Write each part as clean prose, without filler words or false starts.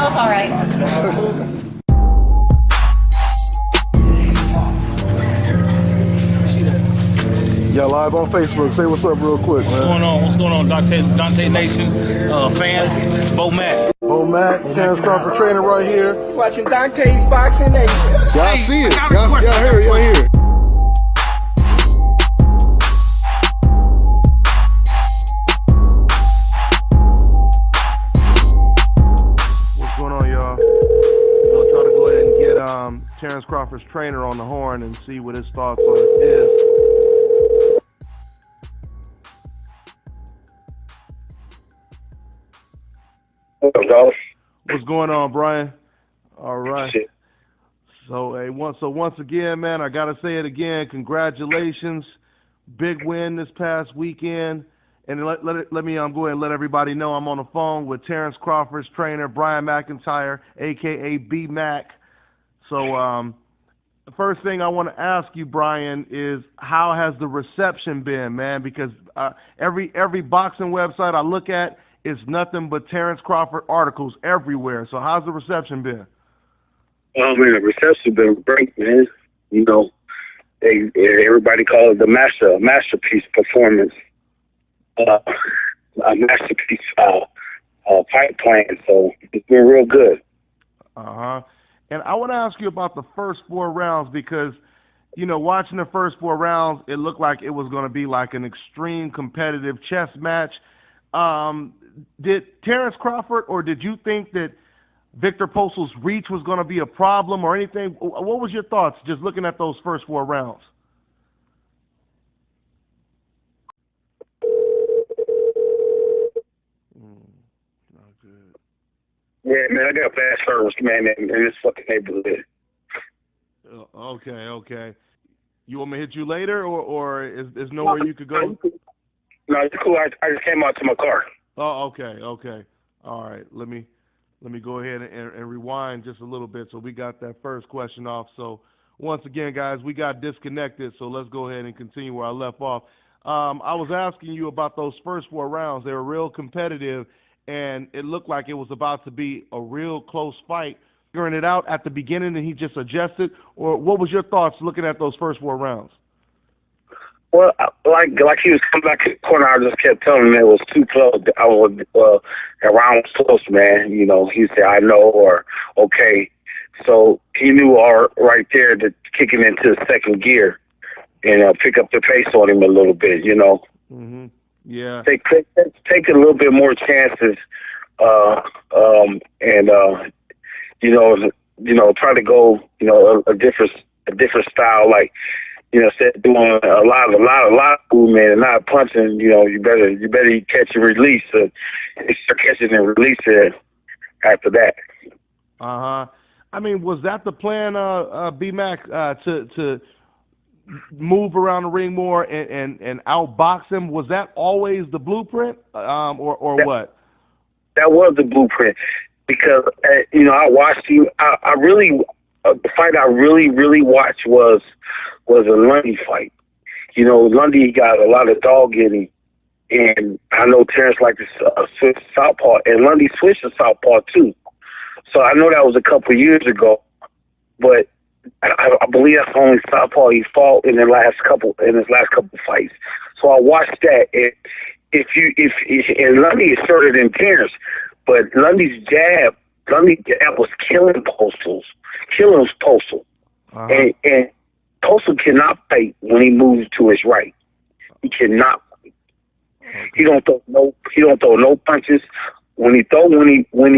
it's all right. Y'all live on Facebook. Say what's up real quick, man. What's going on? What's going on, Dante Nation fans? Bo Mac. Bo Mac, Terrence Crawford trainer right here. Watching Dante's Boxing Nation. Y'all see it. Y'all hear it. Y'all hear it. What's going on, y'all? We'll try to go ahead and get Terrence Crawford's trainer on the horn and see what his thoughts on it is. What's going on, Brian? All right. Shit. So, hey, once again, man, I gotta say it again. Congratulations, big win this past weekend. And let me go ahead and let everybody know I'm on the phone with Terrence Crawford's trainer, Brian McIntyre, aka B Mac. So, the first thing I want to ask you, Brian, is how has the reception been, man? Because every boxing website I look at, it's nothing but Terrence Crawford articles everywhere. So how's the reception been? Oh, man, the reception been great, man. You know, everybody calls it the masterpiece performance, a masterpiece fight plan. So it's been real good. And I want to ask you about the first 4 rounds because, you know, watching the first 4 rounds, it looked like it was going to be like an extreme competitive chess match. Did Terrence Crawford, or did you think that Victor Postol's reach was going to be a problem or anything? What was your thoughts just looking at those first 4 rounds? Not good. Yeah, man, I got bad service, man, in this fucking neighborhood. Okay. You want me to hit you later, or is nowhere you could go? No, it's cool. I just came out to my car. Oh, okay. All right. Let me go ahead and rewind just a little bit so we got that first question off. So once again, guys, we got disconnected, so let's go ahead and continue where I left off. I was asking you about those first 4 rounds. They were real competitive, and it looked like it was about to be a real close fight. Figuring it out at the beginning and he just adjusted, or what was your thoughts looking at those first 4 rounds? Well, like he was coming back to the corner, I just kept telling him it was too close. That round was close, man. You know, he said, I know, or okay. So he knew right there to kick him into the second gear and pick up the pace on him a little bit, you know. Mm-hmm. Yeah. Take a little bit more chances and try to go, a different style, like, instead of doing a lot of movement and not punching, you better catch and release. Start catching and release it after that. I mean, was that the plan, B-Mac, to move around the ring more and outbox him? Was that always the blueprint, or what? That was the blueprint because I watched you. I really the fight I really watched was a Lundy fight. Lundy got a lot of dog in him, and I know Terrence liked to switch southpaw, and Lundy switched to southpaw too. So I know that was a couple of years ago, but I believe that's the only southpaw he fought in his last couple fights. So I watched that, and Lundy is shorter than Terrence, but Lundy's jab was killing Postol. And Postol cannot fight when he moves to his right. He cannot. He don't throw no punches. When he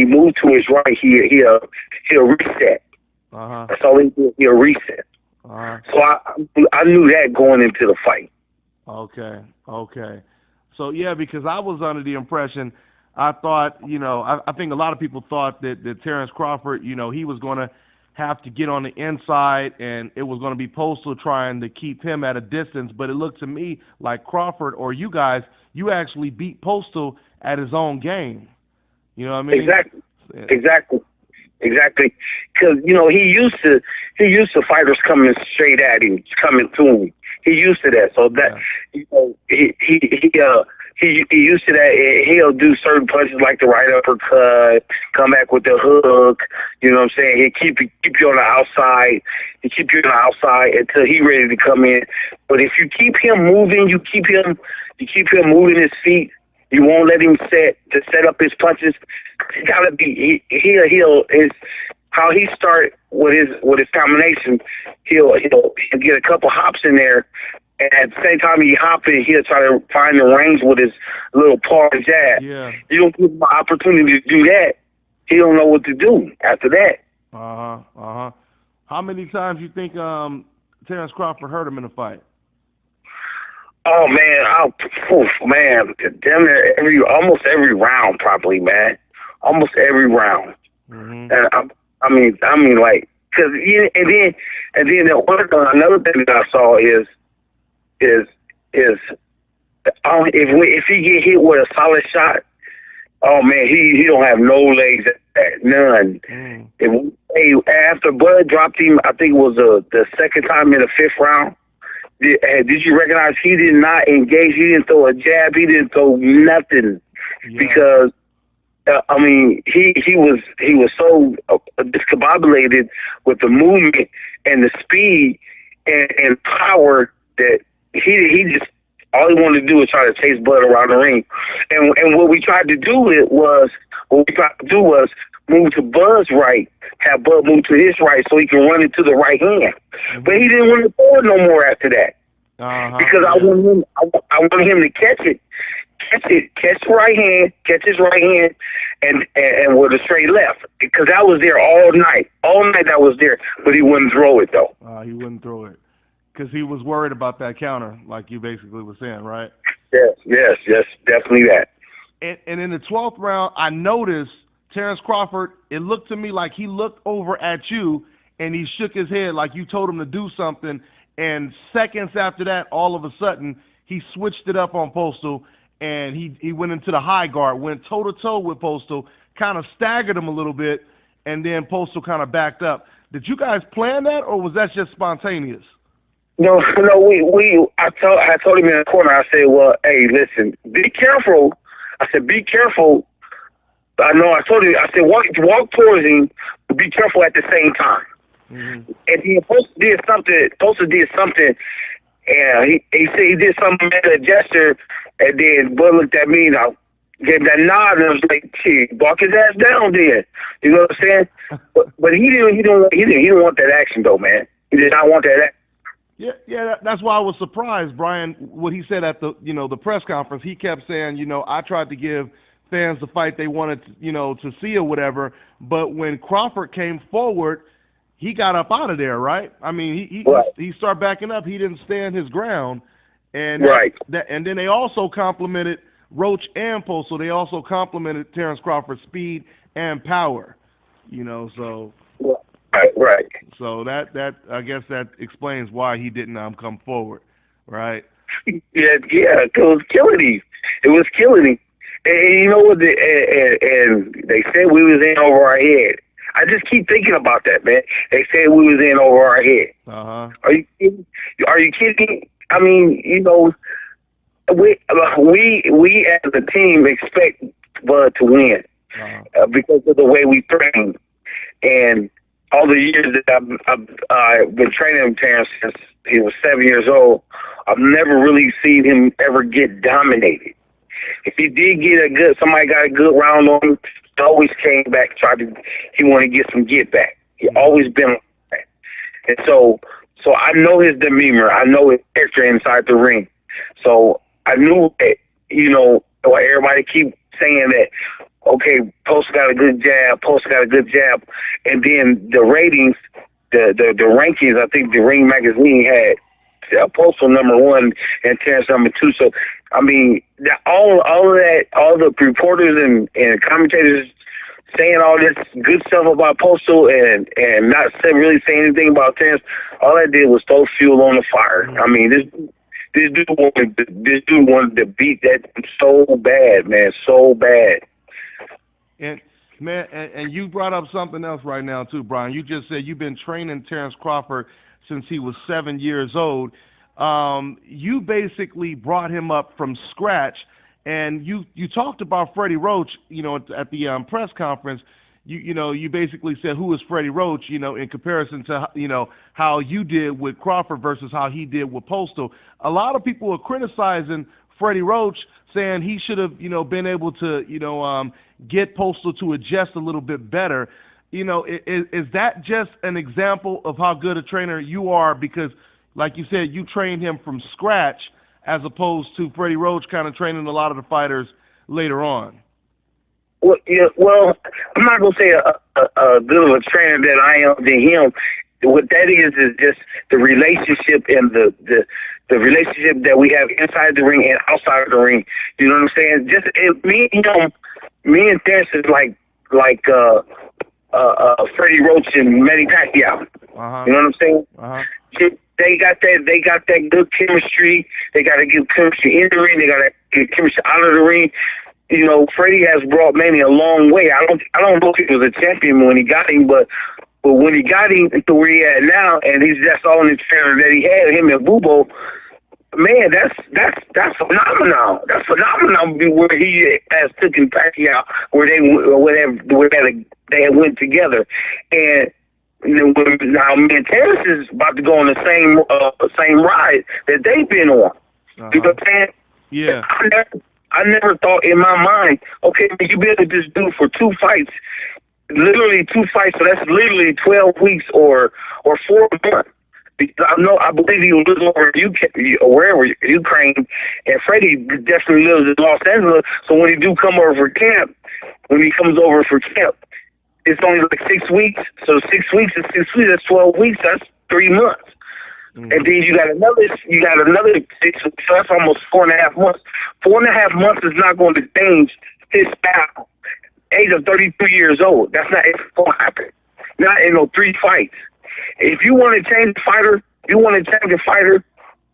moves to his right, he'll reset. That's all he do. He'll reset. So I knew that going into the fight. Okay. So yeah, because I was under the impression, I thought, I think a lot of people thought that Terrence Crawford, he was going to have to get on the inside, and it was going to be Postol trying to keep him at a distance. But it looked to me like Crawford, or you guys, you actually beat Postol at his own game. You know what I mean? Exactly. Because he used to fighters coming straight at him, coming to him. He used to that. So that he used to that. He'll do certain punches like the right uppercut, come back with the hook. You know what I'm saying? He'll keep you on the outside. He keep you on the outside until he ready to come in. But if you keep him moving, you keep him moving his feet. You won't let him set up his punches. He gotta be he'll how he start with his combination. He'll get a couple hops in there. And at the same time he hopping, he'll try to find the range with his little paw jab. Yeah. You don't give him an opportunity to do that, he don't know what to do after that. How many times you think Terrence Crawford hurt him in a fight? Oh man, damn near almost every round, probably, man. Almost every round. Mm-hmm. And I mean, like, cause and then another thing that I saw is if he get hit with a solid shot, oh man, he don't have no legs, none. Mm. After Bud dropped him, I think it was the second time in the 5th round. Did you recognize he did not engage? He didn't throw a jab. He didn't throw nothing because he was so discombobulated with the movement and the speed and power that he just all he wanted to do was try to chase Bud around the ring. And what we tried to do was move to Bud's right, have Bud move to his right so he can run it to the right hand. Mm-hmm. But he didn't want to throw it no more after that. Because I wanted him to catch his right hand, and with a straight left. Because I was there all night that was there, but he wouldn't throw it though. He wouldn't throw it because he was worried about that counter, like you basically were saying, right? Yes, definitely that. And in the 12th round, I noticed Terrence Crawford. It looked to me like he looked over at you and he shook his head like you told him to do something. And seconds after that, all of a sudden, he switched it up on Postol, and he went into the high guard, went toe-to-toe with Postol, kind of staggered him a little bit, and then Postol kind of backed up. Did you guys plan that, or was that just spontaneous? No, I told him in the corner, I said, well, hey, listen, be careful. I said, be careful. I told him, I said, walk towards him, but be careful at the same time. Mm-hmm. And he Postol did something, and he said he did something, made a gesture, and then Bud looked at me and I gave that nod, and I was like, "Shit, walk his ass down, then." You know what I'm saying? but he didn't want that action though, man. He did not want that action. Yeah, that's why I was surprised, Brian. What he said at the press conference, he kept saying, I tried to give fans the fight they wanted, to see or whatever, but when Crawford came forward, he got up out of there, right? I mean, he started backing up. He didn't stand his ground, and and then they also complimented Roach and Postol. They also complimented Terrence Crawford's speed and power, So right. So that I guess that explains why he didn't come forward, right? Yeah, it was killing him. It was killing him, and you know what? And they said we was in over our head. I just keep thinking about that, man. They said we was in over our head. Are you kidding? Are you kidding? I mean, we as a team expect Bud to win because of the way we train, and all the years that I've been training Terrence since he was 7 years old. I've never really seen him ever get dominated. If he did get somebody got a good round on him, he always came back, he wanted to get some get back. He always been like that. And so I know his demeanor. I know his character inside the ring. So I knew that, everybody keep saying that, okay, Postol got a good jab, and then the ratings, the rankings, I think the Ring magazine had Postol #1 and Terrence #2. So I mean, all of that, all the reporters and commentators saying all this good stuff about Postol and not really saying anything about Terrence, all that did was throw fuel on the fire. I mean, this dude wanted to beat that so bad, man, so bad. And you brought up something else right now too, Brian. You just said you've been training Terrence Crawford since he was 7 years old. You basically brought him up from scratch, And you talked about Freddie Roach, at the press conference. You basically said who is Freddie Roach, in comparison to how you did with Crawford versus how he did with Postol. A lot of people are criticizing Freddie Roach, saying he should have been able to get Postol to adjust a little bit better. Is that just an example of how good a trainer you are? Because, like you said, you trained him from scratch, as opposed to Freddie Roach kind of training a lot of the fighters later on. Well, yeah, well, I'm not gonna say a good of a trainer that I am than him. What that is just the relationship and the relationship that we have inside the ring and outside of the ring. You know what I'm saying? Just me and Terrence is like Freddie Roach and Manny Pacquiao. Uh-huh. You know what I'm saying? Uh-huh. They got that good chemistry. They got to give chemistry in the ring. They got to give chemistry out of the ring. Freddie has brought Manny a long way. I don't know if he was a champion when he got him, but when he got him to where he at now, and he's just all in the trainer that he had, him and Bubo, man, that's phenomenal. That's phenomenal. Where he has taken Pacquiao, where they went together, and now me and Terrence is about to go on the same ride that they've been on. Uh-huh. You know what I'm saying? Yeah. I never thought in my mind, okay, you been with this dude for 2 fights, literally 2 fights, so that's literally 12 weeks or 4 months. Because I believe he lives over in UK, or wherever, Ukraine, and Freddie definitely lives in Los Angeles. So when he do come over for camp, it's only like 6 weeks. So 6 weeks is 6 weeks. That's 12 weeks. That's 3 months. Mm-hmm. And then you got another 6 weeks. So that's almost 4.5 months. 4.5 months is not going to change his style. Age of 32 years old. That's not going to happen. Not in 3 fights. If you want to change a fighter,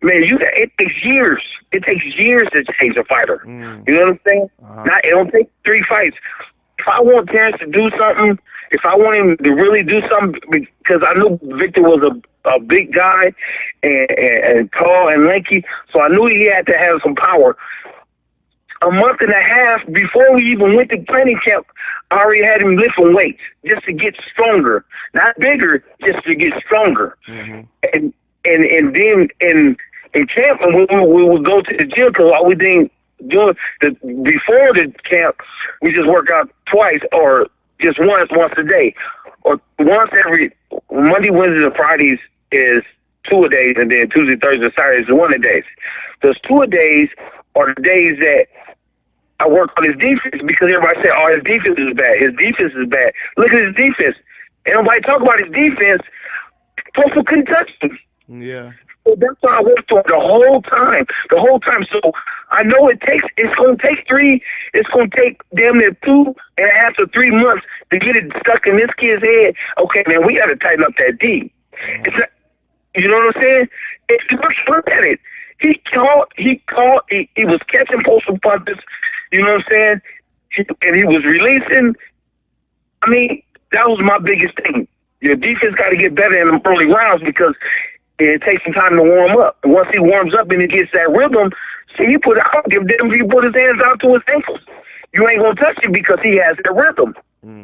man, it takes years. It takes years to change a fighter. Mm. You know what I'm saying? Uh-huh. It don't take 3 fights. If I want Terrence to do something, if I want him to really do something, because I knew Victor was a big guy and tall and lanky, so I knew he had to have some power. A month and a half before we even went to training camp, I already had him lifting weights just to get stronger, not bigger, just to get stronger. Mm-hmm. And then in camp, we would go to the gym because all we didn't do before the camp, we just work out twice or just once a day, or once every Monday, Wednesdays, and Fridays is 2 a days, and then Tuesday, Thursday, Saturdays is 1 a days. Those 2 a days are the days that I work on his defense, because everybody said, "Oh, his defense is bad. His defense is bad." Look at his defense. And nobody talk about his defense. Postol couldn't touch him. Yeah. So that's why I worked on the whole time. So I know it's going to take damn near 2.5 to 3 months to get it stuck in this kid's head. Okay, man, we got to tighten up that D. You know what I'm saying? If you look at it, he was catching Postol punches. You know what I'm saying? And he was releasing. I mean, that was my biggest thing. Your defense got to get better in the early rounds, because it takes some time to warm up. And once he warms up and he gets that rhythm, he put his hands out to his ankles. You ain't going to touch him because he has that rhythm.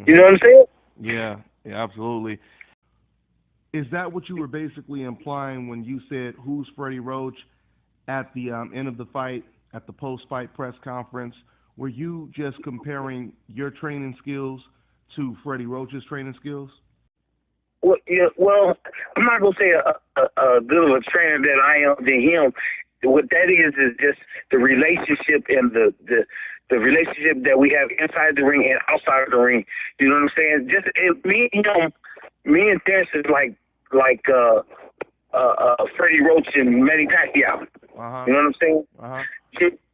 You know what I'm saying? Yeah, absolutely. Is that what you were basically implying when you said, who's Freddie Roach, at the end of the fight, at the post-fight press conference? Were you just comparing your training skills to Freddie Roach's training skills? Well, yeah, I'm not going to say a good of a trainer that I am than him. What that is just the relationship and the relationship that we have inside the ring and outside of the ring. You know what I'm saying? Just me and Terrence is like Freddie Roach and Manny Pacquiao. Uh-huh. You know what I'm saying? Uh-huh.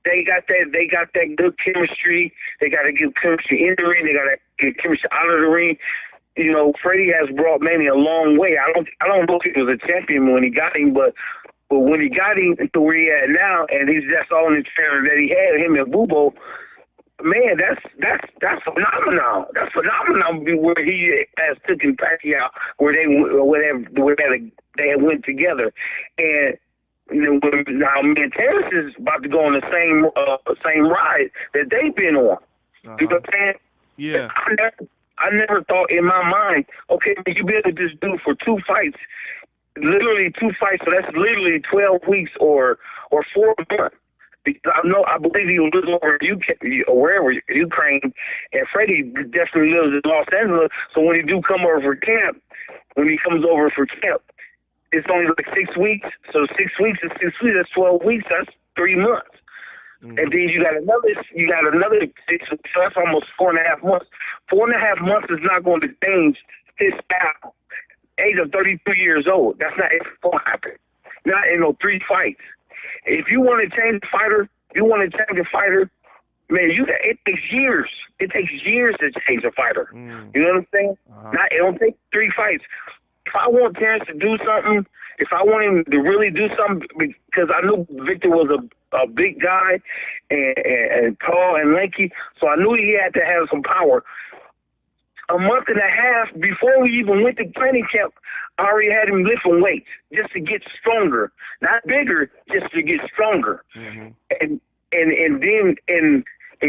They got that good chemistry. They got to give chemistry in the ring. They got to give chemistry out of the ring. Freddie has brought Manny a long way. I don't know if he was a champion when he got him, but when he got him to where he at now, and he's just all in the trainer that he had, him and Bubo, man, that's phenomenal. That's phenomenal. Where he has taken Pacquiao, where they went together, and now me and Terrence is about to go on the same ride that they've been on. You know what I'm saying? Yeah. I never thought in my mind, okay, you be able to just do for 2 fights, literally 2 fights, so that's literally 12 weeks or 4 months. Because I believe he lives over in UK or wherever, Ukraine, and Freddie definitely lives in Los Angeles. So when he do come over for camp, it's only like 6 weeks. So 6 weeks is 6 weeks. That's 12 weeks. That's 3 months. Mm-hmm. And then you got another 6 weeks. So that's almost 4.5 months. 4.5 months is not going to change his style. Age of 32 years old. That's not going to happen. Not in no 3 fights. If you want to change a fighter, man, it takes years. It takes years to change a fighter. You know what I'm saying? It don't take 3 fights. If I want Terrence to do something, if I want him to really do something, because I knew Victor was a big guy and tall and lanky, so I knew he had to have some power. A month and a half before we even went to training camp, I already had him lifting weights just to get stronger, not bigger, just to get stronger. Mm-hmm. And then in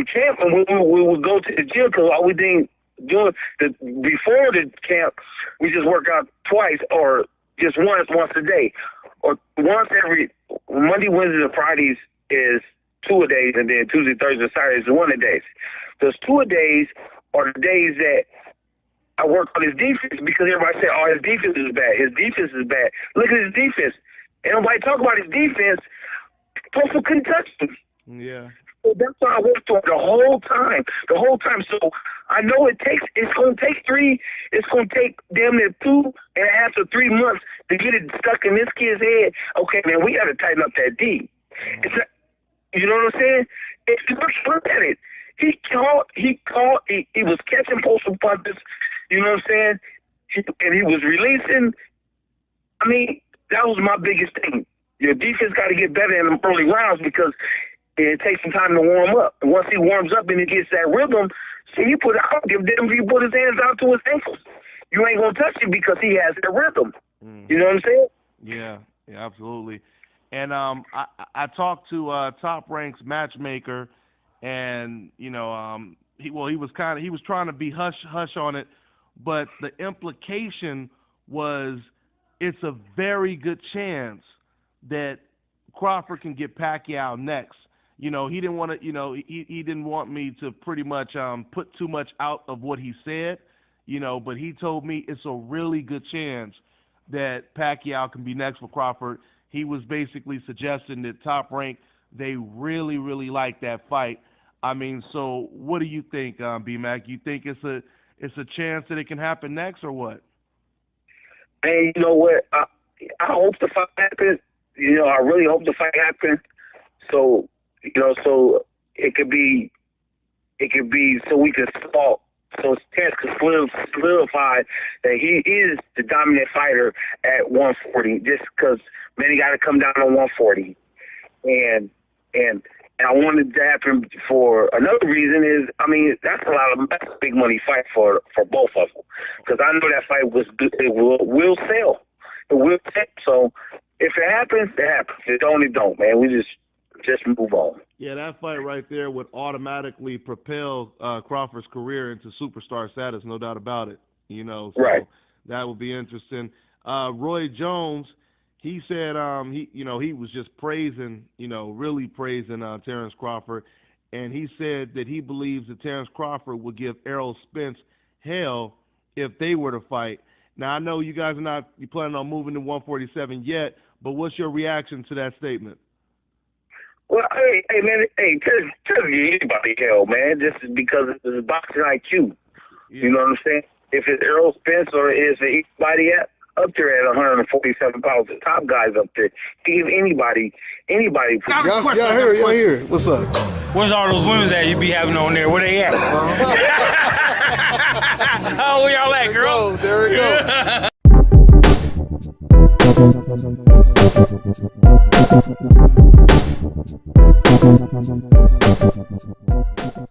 camp, and we would go to the gym because all we didn't do before the camp, we just work out twice or just once a day, or once every Monday, Wednesdays, and Fridays is 2 a days, and then Tuesday, Thursday, Saturdays is 1 a days. Those 2 a days are the days that I work on his defense, because everybody said, oh, his defense is bad. His defense is bad. Look at his defense. And nobody talk about his defense. Postol couldn't touch him. Yeah. So that's why I worked on it the whole time. So I know it's going to take damn near 2.5 to 3 months to get it stuck in this kid's head. Okay, man, we got to tighten up that D. You know what I'm saying? Look at it. He was catching Postol punches, you know what I'm saying? And he was releasing. I mean, that was my biggest thing. Your defense got to get better in the early rounds because it takes some time to warm up. And once he warms up and he gets that rhythm, see, he put his hands out to his ankles. You ain't going to touch him because he has that rhythm. You know what I'm saying? Yeah, absolutely. And I talked to Top Rank's matchmaker, and he was trying to be hush on it, but the implication was it's a very good chance that Crawford can get Pacquiao next. He didn't want to, he didn't want me to pretty much put too much out of what he said, but he told me it's a really good chance that Pacquiao can be next for Crawford. He was basically suggesting that Top Rank, they really, really like that fight. I mean, so what do you think, B-Mac? You think it's a chance that it can happen next, or what? And you know what? I hope the fight happens. I really hope the fight happens. So, so it could be so we can start. So Terrence can solidify that he is the dominant fighter at 140, just because, man, he got to come down to 140. And I wanted to happen for another reason is, I mean, that's a big money fight for both of them. Because I know that fight it will sell. It will sell. So if it happens, it happens. If it don't, it don't, man. We just move on. Yeah, that fight right there would automatically propel Crawford's career into superstar status, no doubt about it. So right. That would be interesting. Roy Jones, he said he was just praising, really praising Terrence Crawford, and he said that he believes that Terrence Crawford would give Errol Spence hell if they were to fight. Now, I know you guys are not planning on moving to 147 yet, but what's your reaction to that statement? Well, hey, man, tell anybody hell, man, just because it's boxing IQ. Yeah. You know what I'm saying? If it's Errol Spence or is it anybody up there at 147 pounds, the top guys up there, give anybody. Y'all here. What's up? Where's all those women that you be having on there? Where they at? How old y'all at, girl? There we go.